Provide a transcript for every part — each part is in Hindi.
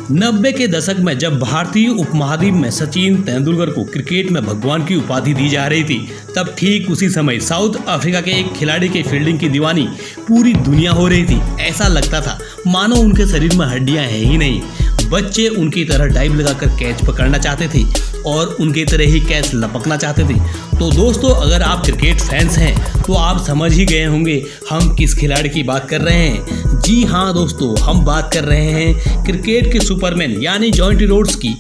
90 के दशक में जब भारतीय उपमहाद्वीप में सचिन तेंदुलकर को क्रिकेट में भगवान की उपाधि दी जा रही थी, तब ठीक उसी समय साउथ अफ्रीका के एक खिलाड़ी के फील्डिंग की दीवानी पूरी दुनिया हो रही थी। ऐसा लगता था मानो उनके शरीर में हड्डियां हैं ही नहीं। बच्चे उनकी तरह डाइव लगाकर कैच पकड़ना चाहते थे और उनकी तरह ही कैच लपकना चाहते थे। तो दोस्तों, अगर आप क्रिकेट फैंस हैं तो आप समझ ही गए होंगे हम किस खिलाड़ी की बात कर रहे हैं। जी हाँ दोस्तों, हम बात कर रहे हैं क्रिकेट के सुपरमैन यानी जॉन्टी रोड्स की।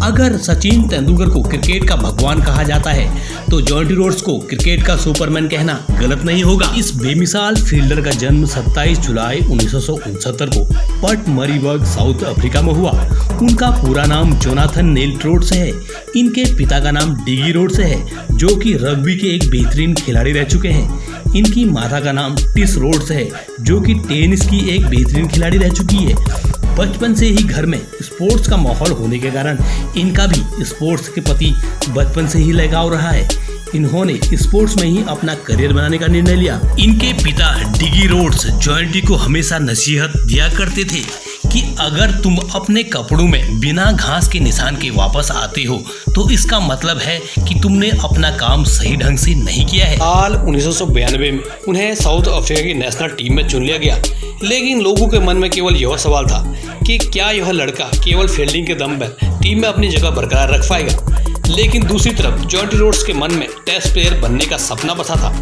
अगर सचिन तेंदुलकर को क्रिकेट का भगवान कहा जाता है तो जॉन्टी रोड्स को क्रिकेट का सुपरमैन कहना गलत नहीं होगा। इस बेमिसाल फील्डर का जन्म 27 जुलाई 1969 को पट मरीबर्ग साउथ अफ्रीका में हुआ। उनका पूरा नाम जोनाथन नेल रोड्स है। इनके पिता का नाम डिगी रोड्स है, जो कि रग्बी के एक बेहतरीन खिलाड़ी रह चुके हैं। इनकी माता का नाम टिस रोड्स है, जो कि टेनिस की एक बेहतरीन खिलाड़ी रह चुकी है। बचपन से ही घर में स्पोर्ट्स का माहौल होने के कारण इनका भी स्पोर्ट्स के प्रति बचपन से ही लगाव रहा है। इन्होंने स्पोर्ट्स में ही अपना करियर बनाने का निर्णय लिया। इनके पिता डिगी रोड्स जॉन्टी को हमेशा नसीहत दिया करते थे कि अगर तुम अपने कपड़ों में बिना घास के निशान के वापस आते हो तो इसका मतलब है कि तुमने अपना काम सही ढंग से नहीं किया है। साल 1992 में उन्हें साउथ अफ्रीका की नेशनल टीम में चुन लिया गया, लेकिन लोगों के मन में केवल यह सवाल था कि क्या यह लड़का केवल फील्डिंग के दम पर टीम में अपनी जगह बरकरार रख पाएगा। लेकिन दूसरी तरफ जॉन्टी रोड्स के मन में टेस्ट प्लेयर बनने का सपना बसा था।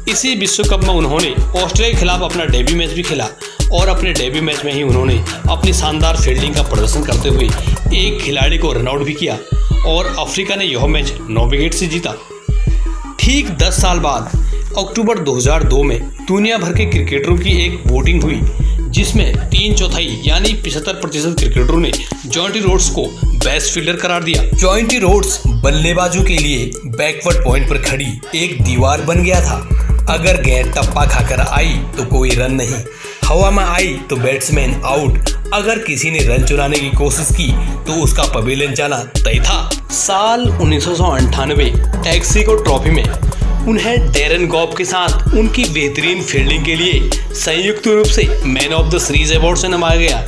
इसी विश्व कप में उन्होंने ऑस्ट्रेलिया के खिलाफ अपना डेब्यू मैच भी खेला और अपने डेब्यू मैच में ही उन्होंने अपनी शानदार फील्डिंग का प्रदर्शन करते हुए एक खिलाड़ी को रन आउट भी किया और अफ्रीका ने यह मैच 9 विकेट से जीता। ठीक 10 साल बाद अक्टूबर 2002 में दुनिया भर के क्रिकेटरों की एक वोटिंग हुई, जिसमें 3/4 यानी 75% क्रिकेटरों ने जॉन्टी रोड्स को बेस्ट फील्डर करार दिया। जॉन्टी रोड्स बल्लेबाजों के लिए बैकवर्ड पॉइंट पर खड़ी एक दीवार बन गया था। अगर गेंद टप्पा खाकर आई तो कोई रन नहीं, हवा में आई तो बैट्समैन आउट। अगर किसी ने रन चुराने की कोशिश की तो उसका पवेलियन जाना तय था। साल 1998 टैक्सिको ट्रॉफी में उन्हें डैरन गॉब के साथ उनकी बेहतरीन फील्डिंग के लिए संयुक्त रूप से man of the series award से नवाजा गया।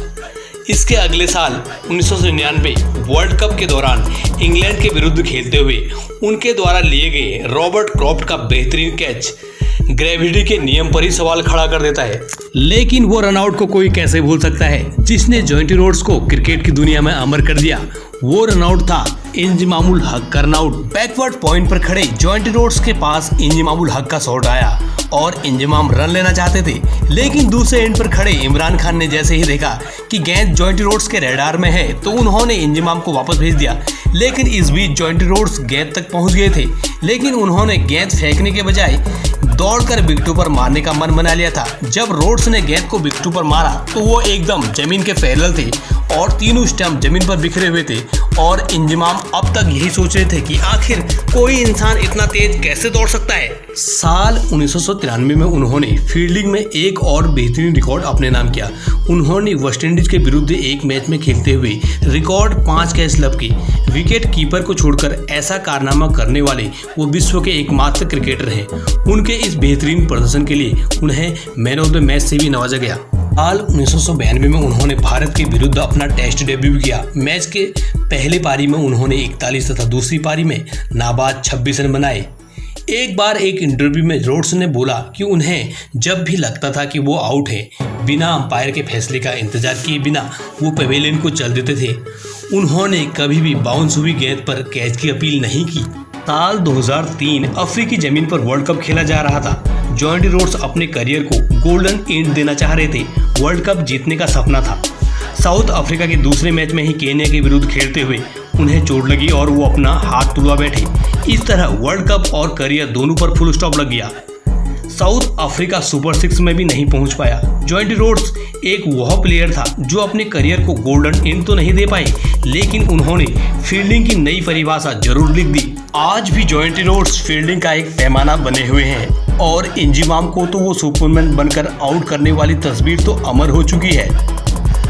इसके अगले साल 1999 वर्ल्ड कप के दौरान इंग्लैंड के विरुद्ध खेलते हुए उनके द्वारा लिए गए रॉबर्ट क्रॉफ्ट का बेहतरीन कैच ग्रेविटी के नियम पर ही सवाल खड़ा कर देता है। लेकिन वो रनआउट को कोई कैसे भूल सकता है जिसने जॉन्टी रोड्स को क्रिकेट की दुनिया में अमर कर दिया। वो रनआउट था इंजमामुल हक का रनआउट। बैकवर्ड पॉइंट पर खड़े जॉन्टी रोड्स के पास इंजमामुल हक का शॉट आया और इंजमाम रन लेना चाहते थे, लेकिन दूसरे एंड पर खड़े इमरान खान ने जैसे ही देखा कि गेंद जॉन्टी रोड्स के रडार में है तो उन्होंने इंजमाम को वापस भेज दिया। लेकिन इस बीच जॉन्टी रोड्स गेंद तक पहुंच गए थे, लेकिन उन्होंने गेंद फेंकने के बजाय दौड़कर विकेटों पर मारने का मन बना लिया था। जब रोड्स ने गेंद को विकेटों पर मारा तो वो एकदम जमीन के पैरेलल थे और तीनों स्टंप जमीन पर बिखरे हुए थे और इंजमाम अब तक यही सोच रहे थे कि आखिर कोई इंसान इतना तेज कैसे दौड़ सकता है। साल 1993 में उन्होंने फील्डिंग में एक और बेहतरीन रिकॉर्ड अपने नाम किया। उन्होंने वेस्टइंडीज के विरुद्ध एक मैच में खेलते हुए रिकॉर्ड 5 कैच लपके। विकेट कीपर को छोड़कर ऐसा कारनामा करने वाले वो विश्व के एकमात्र क्रिकेटर हैं। उनके इस बेहतरीन प्रदर्शन के लिए उन्हें मैन ऑफ द मैच से भी नवाजा गया। साल 1992 में उन्होंने भारत के विरुद्ध अपना टेस्ट डेब्यू किया। मैच के पहले पारी में उन्होंने 41 तथा दूसरी पारी में नाबाद 26 रन बनाए। एक बार एक इंटरव्यू में रोड्स ने बोला कि उन्हें जब भी लगता था कि वो आउट है, बिना अंपायर के फैसले का इंतजार किए बिना वो पवेलियन को चल देते थे। उन्होंने कभी भी बाउंस हुई गेंद पर कैच की अपील नहीं की। साल 2003 अफ्रीकी जमीन पर वर्ल्ड कप खेला जा रहा था। जॉन्टी रोड्स अपने करियर को गोल्डन एंड देना चाह रहे थे। वर्ल्ड कप जीतने का सपना था। साउथ अफ्रीका के दूसरे मैच में ही केन्या के विरुद्ध खेलते हुए उन्हें चोट लगी और वो अपना हाथ तुड़वा बैठे। इस तरह वर्ल्ड कप और करियर दोनों पर फुल स्टॉप लग गया। साउथ अफ्रीका सुपर 6 में भी नहीं पहुंच पाया। जॉन्टी रोड्स एक वह प्लेयर था जो अपने करियर को गोल्डन एंड तो नहीं दे पाए, लेकिन उन्होंने फील्डिंग की नई परिभाषा जरूर लिख दी। आज भी जॉन्टी रोड्स फील्डिंग का एक पैमाना बने हुए हैं और इंजमाम को तो वो सुपरमैन बनकर आउट करने वाली तस्वीर तो अमर हो चुकी है।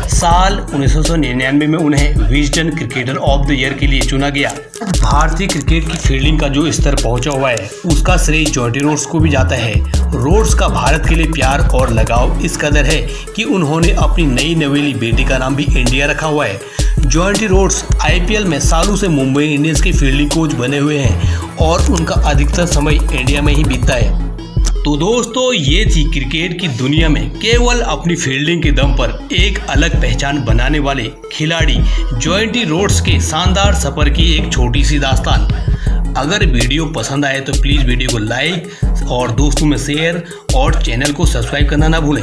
साल 1999 में उन्हें Wisden cricketer of the year के लिए चुना गया। भारतीय क्रिकेट की फील्डिंग का जो स्तर पहुंचा हुआ है उसका श्रेय जॉन्टी रोड्स को भी जाता है। रोड्स का भारत के लिए प्यार और लगाव इस कदर है कि उन्होंने अपनी नई नवेली बेटी का नाम भी इंडिया रखा हुआ है। जॉन्टी रोड्स आईपीएल में सालों से मुंबई इंडियंस के फील्डिंग कोच बने हुए हैं और उनका अधिकतर समय इंडिया में ही बीतता है। तो दोस्तों, ये थी क्रिकेट की दुनिया में केवल अपनी फील्डिंग के दम पर एक अलग पहचान बनाने वाले खिलाड़ी जॉन्टी रोड्स के शानदार सफर की एक छोटी सी दास्तान। अगर वीडियो पसंद आए तो प्लीज़ वीडियो को लाइक और दोस्तों में शेयर और चैनल को सब्सक्राइब करना ना भूलें।